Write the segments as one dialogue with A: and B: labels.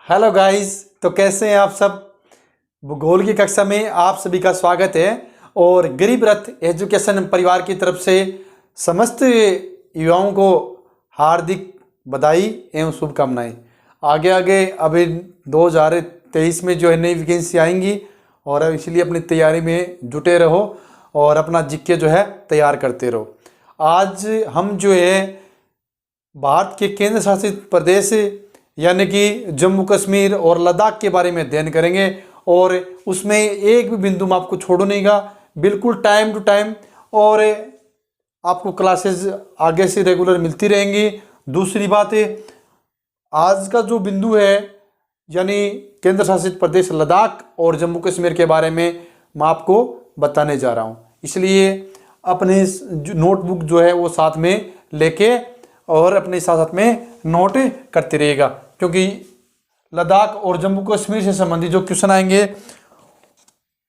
A: Hello guys. तो कैसे हैं आप सब। भूगोल की कक्षा में आप सभी का स्वागत है। और गरीब रथ एजुकेशन परिवार की तरफ से समस्त युवाओं को हार्दिक बधाई एवं शुभकामनाएं। आगे आगे अभी 2023 में जो है नई वैकेंसी आएंगी और अब इसलिए अपनी तैयारी में जुटे रहो और अपना जीके जो है तैयार करते रहो। आज हम जो है भारत के केंद्र शासित प्रदेश यानी कि जम्मू कश्मीर और लद्दाख के बारे में अध्ययन करेंगे और उसमें एक भी बिंदु में आपको छोड़ो नहींगा, बिल्कुल टाइम टू टाइम। और आपको क्लासेस आगे से रेगुलर मिलती रहेंगी। दूसरी बात है, आज का जो बिंदु है यानी केंद्र शासित प्रदेश लद्दाख और जम्मू कश्मीर के बारे में मैं आपको बताने जा रहा हूँ, इसलिए अपने नोटबुक जो है वो साथ में लेके और अपने साथ में नोट करते रहिएगा, क्योंकि लद्दाख और जम्मू कश्मीर से संबंधित जो क्वेश्चन आएंगे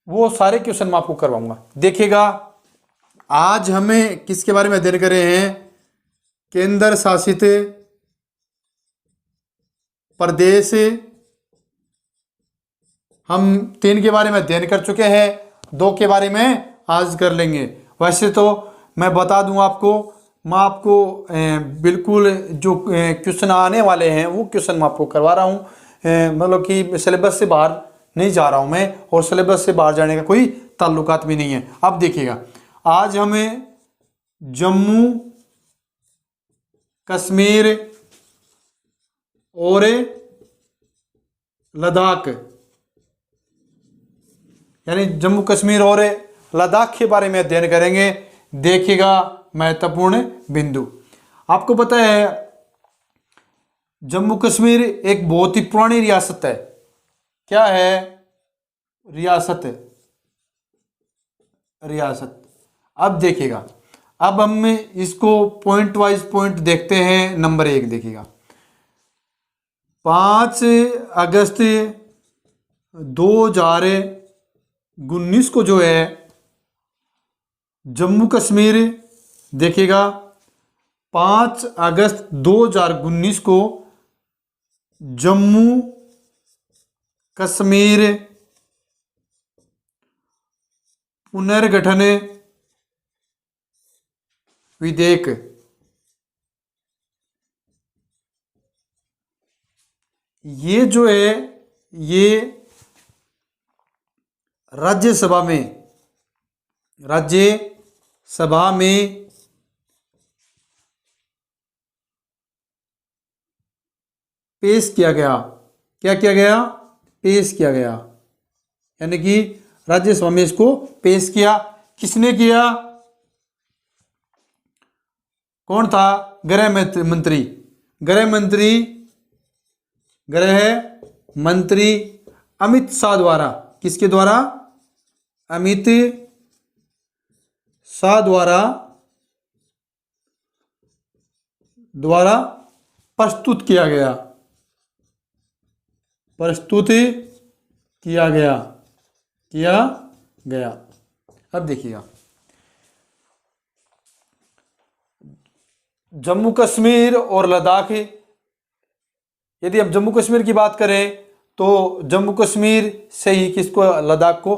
A: वो सारे क्वेश्चन मैं आपको करवाऊंगा। देखिएगा, आज हमें किसके बारे में अध्ययन कर रहे हैं? केंद्र शासित प्रदेश। हम 3 के बारे में अध्ययन कर चुके हैं, 2 के बारे में आज कर लेंगे। वैसे तो मैं बता दूं आपको, मैं आपको बिल्कुल जो क्वेश्चन आने वाले हैं वो क्वेश्चन मैं आपको करवा रहा हूँ। मतलब कि सिलेबस से बाहर नहीं जा रहा हूँ मैं, और सिलेबस से बाहर जाने का कोई ताल्लुकात भी नहीं है। अब देखिएगा, आज हमें जम्मू कश्मीर और लद्दाख यानी जम्मू कश्मीर और लद्दाख के बारे में अध्ययन करेंगे। देखिएगा, महत्वपूर्ण बिंदु। आपको पता है जम्मू कश्मीर एक बहुत ही पुरानी रियासत है। क्या है? रियासत है, रियासत। अब देखिएगा, अब हम इसको पॉइंट वाइज पॉइंट देखते हैं। नंबर 1 देखिएगा, 5 अगस्त 2019 को जो है जम्मू कश्मीर, देखिएगा 5 अगस्त 2019 को जम्मू कश्मीर पुनर्गठन विधेयक ये जो है ये राज्यसभा में पेश किया गया। क्या किया गया? पेश किया गया, यानी कि राज्यसभा में इसको पेश किया। किसने किया? कौन था? गृह मंत्री। गृह मंत्री अमित शाह द्वारा। किसके द्वारा? अमित शाह द्वारा प्रस्तुत किया गया। अब देखिएगा, जम्मू कश्मीर और लद्दाख। यदि हम जम्मू कश्मीर की बात करें तो जम्मू कश्मीर से ही किसको, लद्दाख को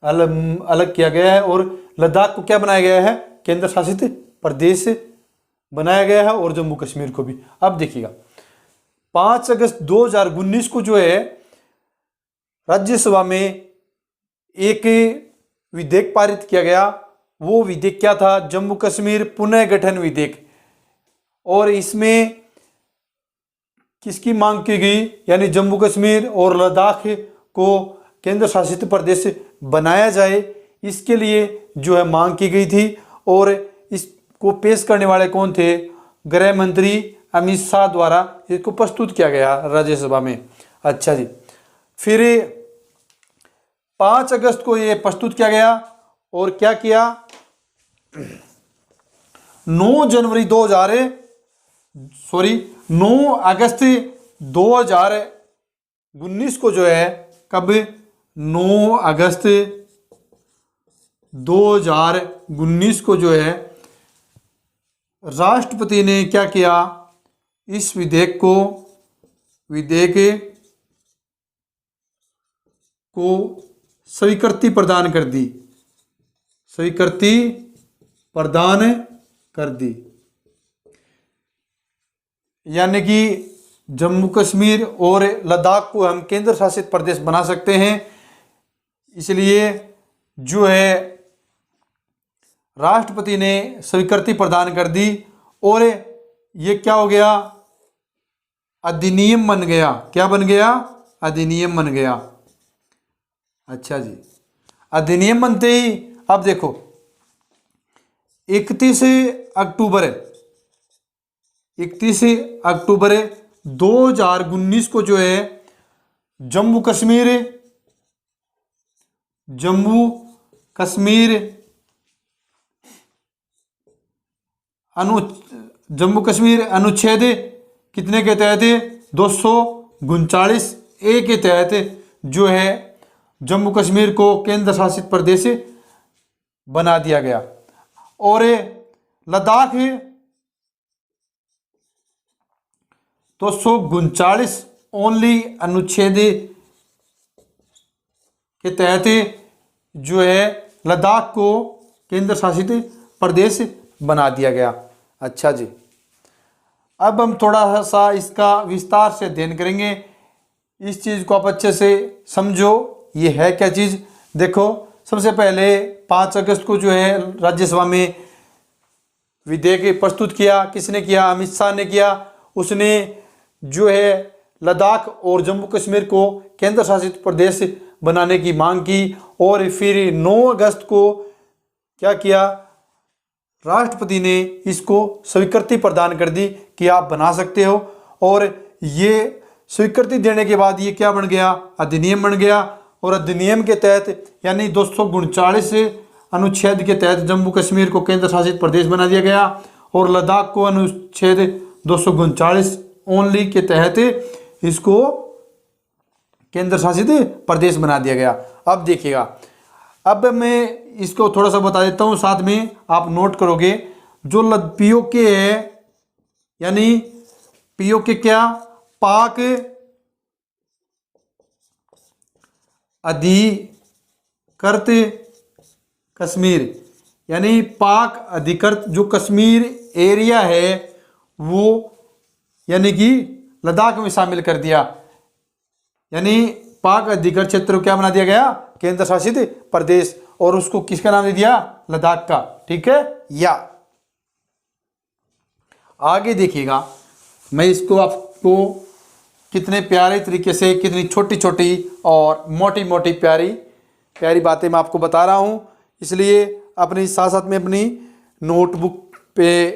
A: अलग किया गया है, और लद्दाख को क्या बनाया गया है? केंद्र शासित प्रदेश बनाया गया है, और जम्मू कश्मीर को भी। अब देखिएगा, 5 अगस्त 2019 को जो है राज्यसभा में एक विधेयक पारित किया गया। वो विधेयक क्या था? जम्मू कश्मीर पुनर्गठन विधेयक। और इसमें किसकी मांग की गई? यानी जम्मू कश्मीर और लद्दाख को केंद्र शासित प्रदेश बनाया जाए, इसके लिए जो है मांग की गई थी। और इसको पेश करने वाले कौन थे? गृह मंत्री अमित शाह द्वारा इसको प्रस्तुत किया गया राज्यसभा में। अच्छा जी, फिर 5 अगस्त को ये प्रस्तुत किया गया, और क्या किया? 9 अगस्त 2019 को जो है, कब? 9 अगस्त 2019 को जो है राष्ट्रपति ने क्या किया? इस विधेयक को स्वीकृति प्रदान कर दी, स्वीकृति प्रदान कर दी। यानी कि जम्मू कश्मीर और लद्दाख को हम केंद्र शासित प्रदेश बना सकते हैं। इसलिए जो है राष्ट्रपति ने स्वीकृति प्रदान कर दी और ये क्या हो गया, अधिनियम बन गया। क्या बन गया? अधिनियम बन गया। अच्छा जी, अधिनियम बनते ही अब देखो 31 अक्टूबर 2019 को जो है जम्मू कश्मीर अनुच्छेद कितने के तहत, 239 ए के तहत जो है जम्मू कश्मीर को केंद्र शासित प्रदेश बना दिया गया। और लद्दाख 239 ओनली अनुच्छेद के तहत जो है लद्दाख को केंद्र शासित प्रदेश बना दिया गया। अच्छा जी, अब हम थोड़ा सा इसका विस्तार से अध्ययन करेंगे। इस चीज़ को आप अच्छे से समझो, ये है क्या चीज़। देखो, सबसे पहले 5 अगस्त को जो है राज्यसभा में विधेयक प्रस्तुत किया। किसने किया? अमित शाह ने किया। उसने जो है लद्दाख और जम्मू कश्मीर को केंद्र शासित प्रदेश बनाने की मांग की। और फिर 9 अगस्त को क्या किया? राष्ट्रपति ने इसको स्वीकृति प्रदान कर दी कि आप बना सकते हो। और ये स्वीकृति देने के बाद ये क्या बन गया? अधिनियम बन गया। और अधिनियम के तहत यानी 239 अनुच्छेद के तहत जम्मू कश्मीर को केंद्र शासित प्रदेश बना दिया गया और लद्दाख को अनुच्छेद 239 ओनली के तहत इसको केंद्र शासित प्रदेश बना दिया गया। अब देखिएगा, अब मैं इसको थोड़ा सा बता देता हूँ, साथ में आप नोट करोगे। जो पीओके है, यानी पीओके क्या? पाक अधिकृत कश्मीर, यानी पाक अधिकृत जो कश्मीर एरिया है वो यानी कि लद्दाख में शामिल कर दिया। यानी पाक अधिकृत क्षेत्र को क्या बना दिया गया? केंद्र शासित प्रदेश। और उसको किसका नाम दे दिया? लद्दाख का। ठीक है। या आगे देखिएगा, मैं इसको आपको कितने प्यारे तरीके से, कितनी छोटी छोटी और मोटी मोटी प्यारी बातें मैं आपको बता रहा हूँ। इसलिए अपनी साथ साथ में अपनी नोटबुक पे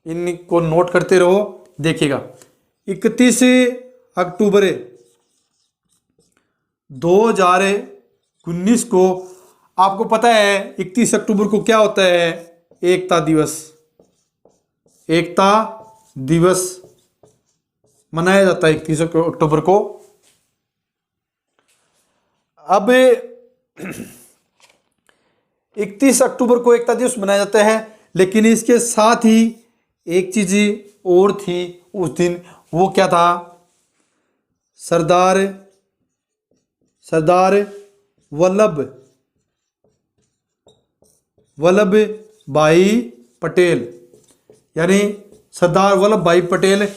A: इनको नोट करते रहो। देखिएगा, 31 अक्टूबर 2019 को आपको पता है 31 अक्टूबर को क्या होता है? एकता दिवस। एकता दिवस मनाया जाता है 31 अक्टूबर को। अब 31 अक्टूबर को एकता दिवस मनाया जाता है, लेकिन इसके साथ ही एक चीज और थी उस दिन। वो क्या था? सरदार वल्लभ भाई पटेल, यानी सरदार वल्लभ भाई पटेल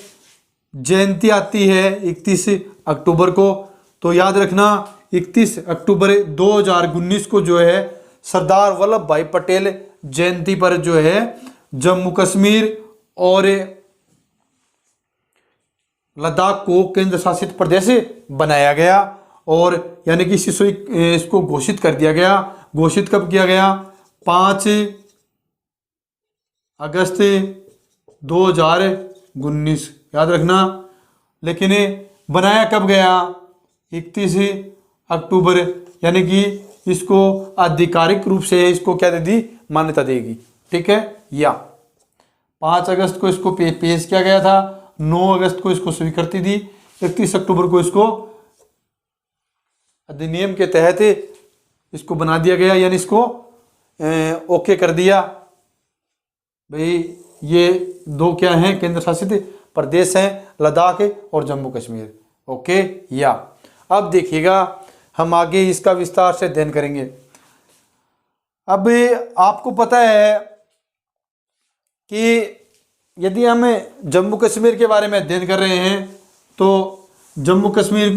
A: जयंती आती है 31 अक्टूबर को। तो याद रखना, 31 अक्टूबर 2019 को जो है सरदार वल्लभ भाई पटेल जयंती पर जो है जम्मू कश्मीर और लद्दाख को केंद्र शासित प्रदेश बनाया गया। और यानी कि इसको घोषित कर दिया गया। घोषित कब किया गया? 5 अगस्त 2019, याद रखना। लेकिन बनाया कब गया? 31 अक्टूबर, यानी कि इसको आधिकारिक रूप से इसको क्या दे दी? मान्यता देगी। ठीक है। या 5 अगस्त को इसको पेश किया गया था, 9 अगस्त को इसको स्वीकृति दी, 31 अक्टूबर को इसको अधिनियम के तहत इसको बना दिया गया, यानी इसको ओके कर दिया। भाई ये दो क्या हैं? केंद्र शासित प्रदेश हैं, लद्दाख और जम्मू कश्मीर। ओके। या अब देखिएगा, हम आगे इसका विस्तार से अध्ययन करेंगे। अब आपको पता है कि यदि हम जम्मू कश्मीर के बारे में अध्ययन कर रहे हैं तो जम्मू कश्मीर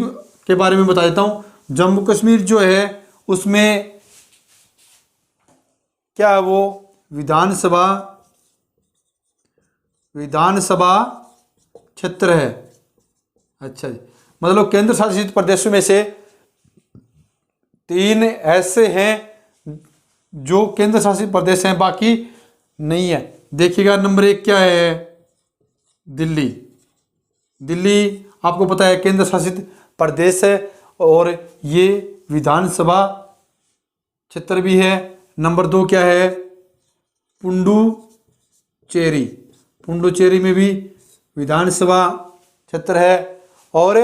A: के बारे में बता देता हूँ। जम्मू कश्मीर जो है उसमें क्या है, वो विधानसभा क्षेत्र है। अच्छा जी, मतलब केंद्र शासित प्रदेशों में से 3 ऐसे हैं जो केंद्र शासित प्रदेश हैं, बाकी नहीं है। देखिएगा नंबर 1 क्या है, दिल्ली। दिल्ली आपको पता है केंद्र शासित प्रदेश है और ये विधानसभा क्षेत्र भी है। नंबर 2 क्या है, पुडुचेरी। पुडुचेरी में भी विधानसभा क्षेत्र है और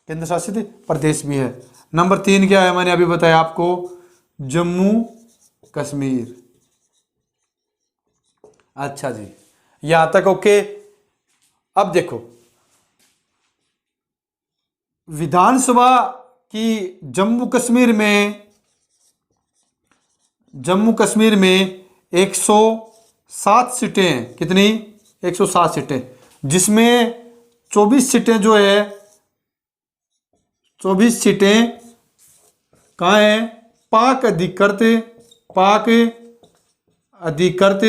A: केंद्र शासित प्रदेश भी है। नंबर 3 क्या है, मैंने अभी बताया आपको, जम्मू कश्मीर। अच्छा जी, यहां तक ओके। अब देखो विधानसभा की जम्मू कश्मीर में 107 सीटें हैं। कितनी? 107 सीटें, जिसमें 24 सीटें जो है 24 सीटें कहाँ हैं, पाक अधिकृत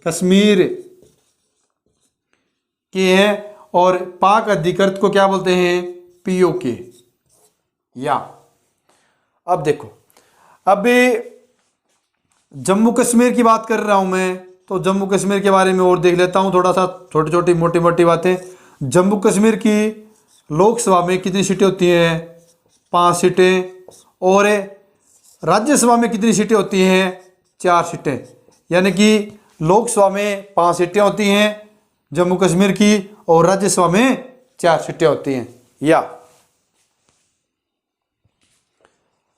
A: कश्मीर के हैं। और पाक अधिकृत को क्या बोलते हैं, पीओके। या अब देखो, अब जम्मू कश्मीर की बात कर रहा हूं मैं, तो जम्मू कश्मीर के बारे में और देख लेता हूं थोड़ा सा, छोटी छोटी मोटी मोटी बातें। जम्मू कश्मीर की लोकसभा में कितनी सीटें होती हैं, 5 सीटें। और राज्यसभा में कितनी सीटें होती हैं, 4 सीटें। यानी कि लोकसभा में 5 सीटें होती हैं जम्मू कश्मीर की और राज्यसभा में 4 सीटें होती हैं। या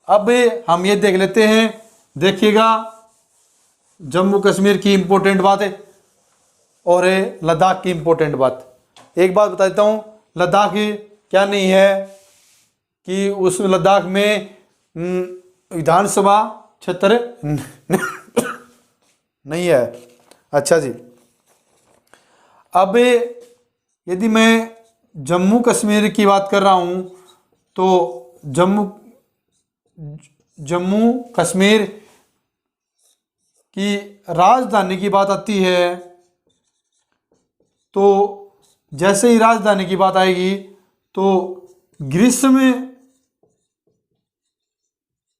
A: अब हम ये देख लेते हैं, देखिएगा जम्मू कश्मीर की इंपॉर्टेंट बात है और लद्दाख की इंपॉर्टेंट बात। एक बात बता देता हूँ, लद्दाख क्या नहीं है कि उस लद्दाख में विधानसभा क्षेत्र नहीं है। अच्छा जी, अब यदि मैं जम्मू कश्मीर की बात कर रहा हूँ तो जम्मू कश्मीर की राजधानी की बात आती है तो जैसे ही राजधानी की बात आएगी तो ग्रीष्म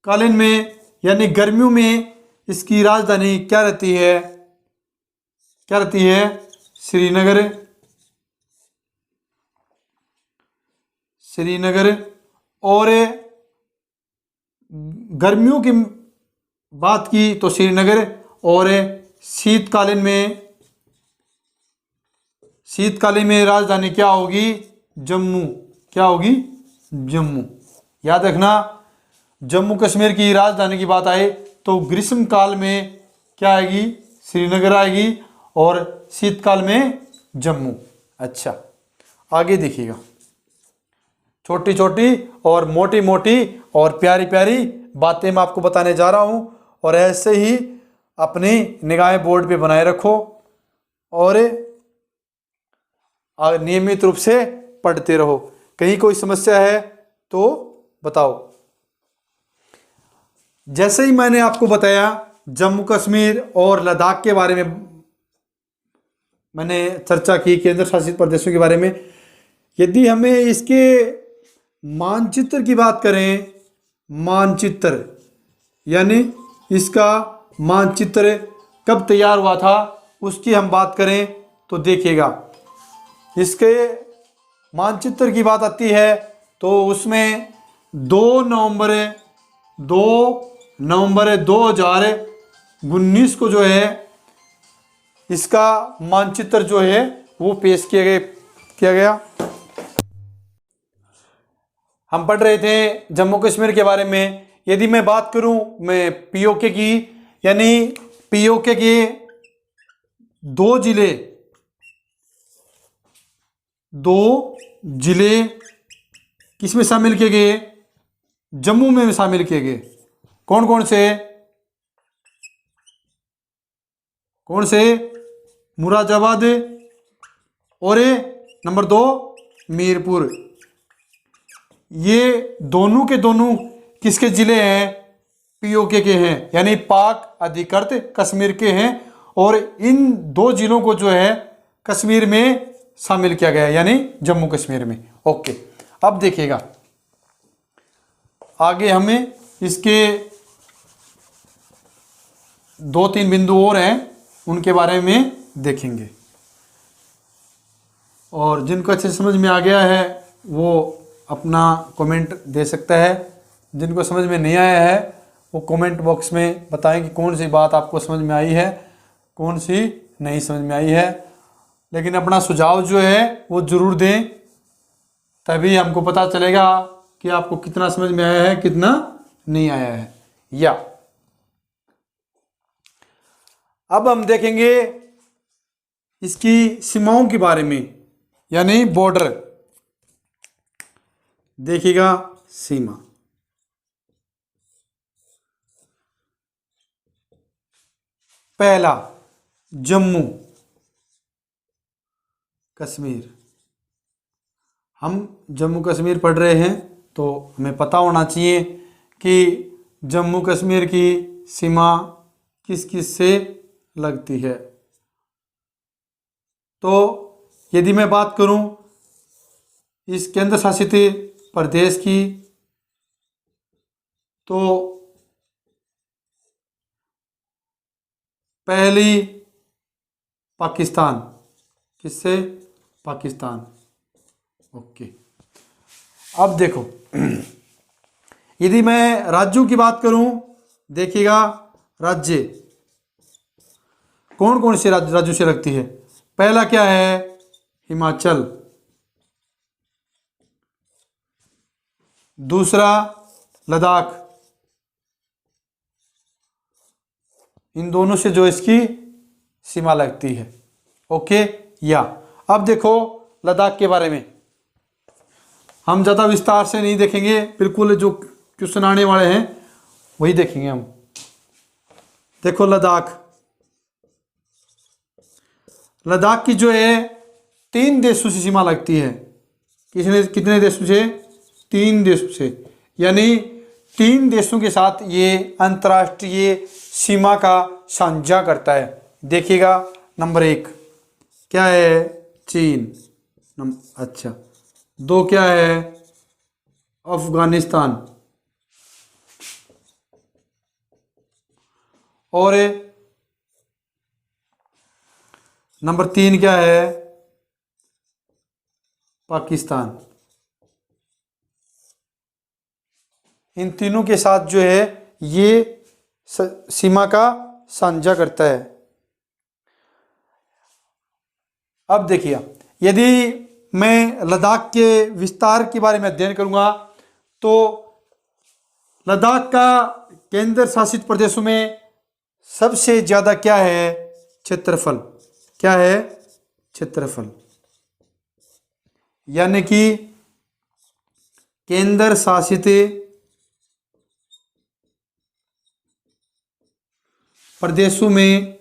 A: कालीन में यानी गर्मियों में इसकी राजधानी क्या रहती है, श्रीनगर। और गर्मियों की बात की तो श्रीनगर। और शीतकालीन में राजधानी क्या होगी, जम्मू। क्या होगी, जम्मू। याद रखना, जम्मू कश्मीर की राजधानी की बात आए तो ग्रीष्म काल में क्या आएगी, श्रीनगर आएगी और शीतकाल में जम्मू। अच्छा, आगे देखिएगा, छोटी छोटी और मोटी मोटी और प्यारी प्यारी बातें मैं आपको बताने जा रहा हूँ और ऐसे ही अपनी निगाहें बोर्ड पे बनाए रखो और नियमित रूप से पढ़ते रहो। कहीं कोई समस्या है तो बताओ। जैसे ही मैंने आपको बताया जम्मू कश्मीर और लद्दाख के बारे में मैंने चर्चा की, केंद्र शासित प्रदेशों के बारे में। यदि हमें इसके मानचित्र की बात करें, मानचित्र यानी इसका मानचित्र कब तैयार हुआ था उसकी हम बात करें तो देखिएगा, इसके मानचित्र की बात आती है तो उसमें 2 नवंबर 2019 को जो है इसका मानचित्र जो है वो पेश किया गया। हम पढ़ रहे थे जम्मू कश्मीर के बारे में। यदि मैं बात करूं मैं पीओके की, यानी पीओके के 2 जिले किसमें शामिल किए गए, जम्मू में शामिल किए गए। कौन कौन से? कौन से? मुरादाबाद और नंबर 2 मीरपुर। ये दोनों के दोनों किसके जिले हैं? पीओके के हैं, यानी पाक अधिकृत कश्मीर के हैं। और इन 2 जिलों को जो है कश्मीर में शामिल किया गया है, यानी जम्मू कश्मीर में। ओके, अब देखिएगा आगे हमें इसके 2-3 बिंदु और हैं, उनके बारे में देखेंगे। और जिनको अच्छे से समझ में आ गया है वो अपना कमेंट दे सकता है। जिनको समझ में नहीं आया है वो कमेंट बॉक्स में बताएं कि कौन सी बात आपको समझ में आई है, कौन सी नहीं समझ में आई है। लेकिन अपना सुझाव जो है वो ज़रूर दें, तभी हमको पता चलेगा कि आपको कितना समझ में आया है, कितना नहीं आया है। या अब हम देखेंगे इसकी सीमाओं के बारे में, यानी बॉर्डर। देखिएगा सीमा। पहला, जम्मू कश्मीर। हम जम्मू कश्मीर पढ़ रहे हैं तो हमें पता होना चाहिए कि जम्मू कश्मीर की सीमा किस किस से लगती है। तो यदि मैं बात करूं इस केंद्र शासित प्रदेश की, तो पहली पाकिस्तान। किससे? पाकिस्तान। ओके, अब देखो यदि मैं राज्यों की बात करूं, देखिएगा राज्य कौन कौन से राज्यों से लगती है। पहला क्या है? हिमाचल। दूसरा लद्दाख। इन दोनों से जो इसकी सीमा लगती है। ओके, या अब देखो लद्दाख के बारे में हम ज़्यादा विस्तार से नहीं देखेंगे, बिल्कुल जो क्वेश्चन आने वाले हैं वही देखेंगे हम। देखो लद्दाख, लद्दाख की जो है 3 देशों से सीमा लगती है। कितने देशों से? 3 देशों से, यानी 3 देशों के साथ ये अंतर्राष्ट्रीय सीमा का साझा करता है। देखिएगा नंबर 1 क्या है? चीन। अच्छा, 2 क्या है? अफगानिस्तान। और नंबर 3 क्या है? पाकिस्तान। इन तीनों के साथ जो है ये सीमा का साझा करता है। अब देखिए, यदि मैं लद्दाख के विस्तार के बारे में अध्ययन करूंगा तो लद्दाख का केंद्र शासित प्रदेशों में सबसे ज़्यादा क्या है? क्षेत्रफल। क्या है? क्षेत्रफल। यानी कि केंद्र शासित प्रदेशों में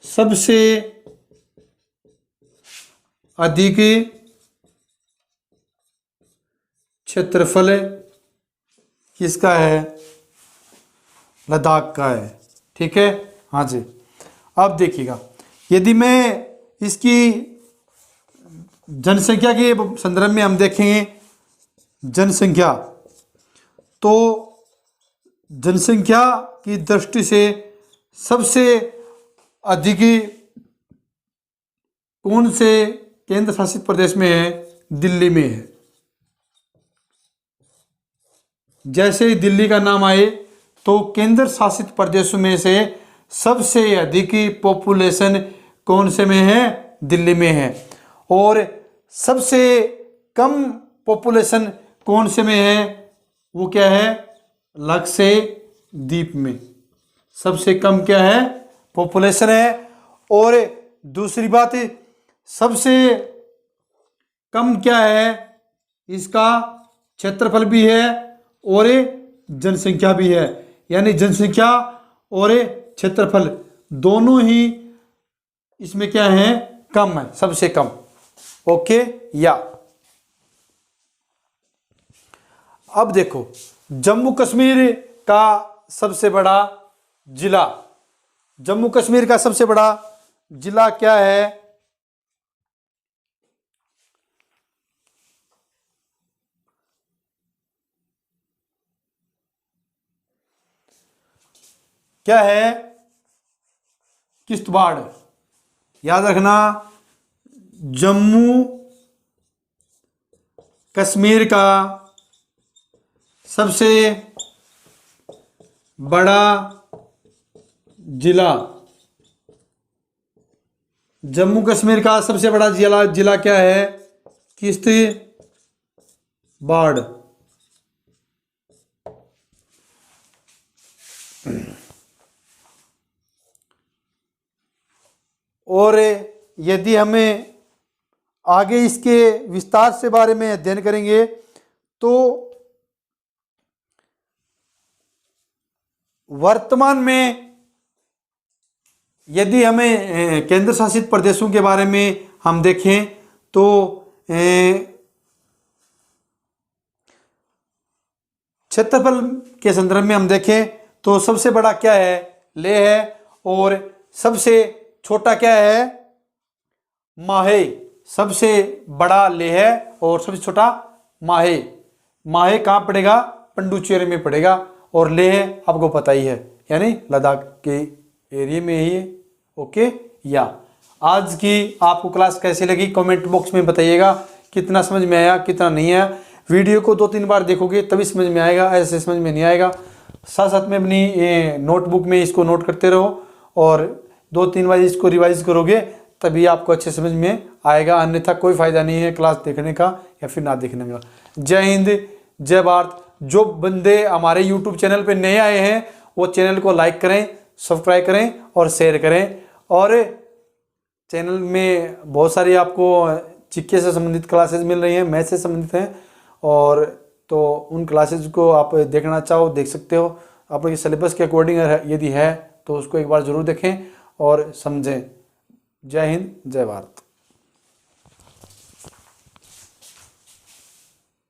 A: सबसे अधिक क्षेत्रफल किसका है? लद्दाख का है। ठीक है, हाँ जी। अब देखिएगा, यदि मैं इसकी जनसंख्या के संदर्भ में हम देखेंगे जनसंख्या, तो जनसंख्या की दृष्टि से सबसे अधिक कौन से केंद्र शासित प्रदेश में है? दिल्ली में है। जैसे ही दिल्ली का नाम आए तो केंद्र शासित प्रदेशों में से सबसे अधिक पॉपुलेशन कौन से में है? दिल्ली में है। और सबसे कम पॉपुलेशन कौन से में है? वो क्या है? लक्षद्वीप में सबसे कम क्या है? पॉपुलेशन है। और दूसरी बात, सबसे कम क्या है? इसका क्षेत्रफल भी है और जनसंख्या भी है, यानी जनसंख्या और क्षेत्रफल दोनों ही इसमें क्या है, कम है, सबसे कम। ओके या अब देखो जम्मू कश्मीर का सबसे बड़ा जिला, जम्मू कश्मीर का सबसे बड़ा जिला क्या है? क्या है? किश्तवाड़। याद रखना, जम्मू कश्मीर का सबसे बड़ा जिला, जम्मू कश्मीर का सबसे बड़ा जिला क्या है? किश्तवाड़। और यदि हमें आगे इसके विस्तार से बारे में अध्ययन करेंगे तो वर्तमान में यदि हमें केंद्र शासित प्रदेशों के बारे में हम देखें तो क्षेत्रफल के संदर्भ में हम देखें तो सबसे बड़ा क्या है? लेह है। और सबसे छोटा क्या है? माहे। सबसे बड़ा लेह है और सबसे छोटा माहे। माहे कहाँ पड़ेगा? पंडुचेरी में पड़ेगा। और लेह आपको पता ही है, यानी लद्दाख के एरिया में ही है। ओके या आज की आपको क्लास कैसी लगी कमेंट बॉक्स में बताइएगा। कितना समझ में आया, कितना नहीं आया। वीडियो को 2-3 बार देखोगे तभी समझ में आएगा, ऐसे समझ में नहीं आएगा। साथ साथ में अपनी नोटबुक में इसको नोट करते रहो और 2-3 बार इसको रिवाइज करोगे तभी आपको अच्छे समझ में आएगा। अन्यथा कोई फ़ायदा नहीं है क्लास देखने का या फिर ना देखने का। जय हिंद, जय भारत। जो बंदे हमारे यूट्यूब चैनल पे नए आए हैं वो चैनल को लाइक करें, सब्सक्राइब करें और शेयर करें। और चैनल में बहुत सारी आपको जीके से संबंधित क्लासेस मिल रही हैं, मैथ से संबंधित हैं, और तो उन क्लासेस को आप देखना चाहो देख सकते हो। आपके सिलेबस के अकॉर्डिंग यदि है तो उसको एक बार ज़रूर देखें और समझें। जय हिंद, जय भारत।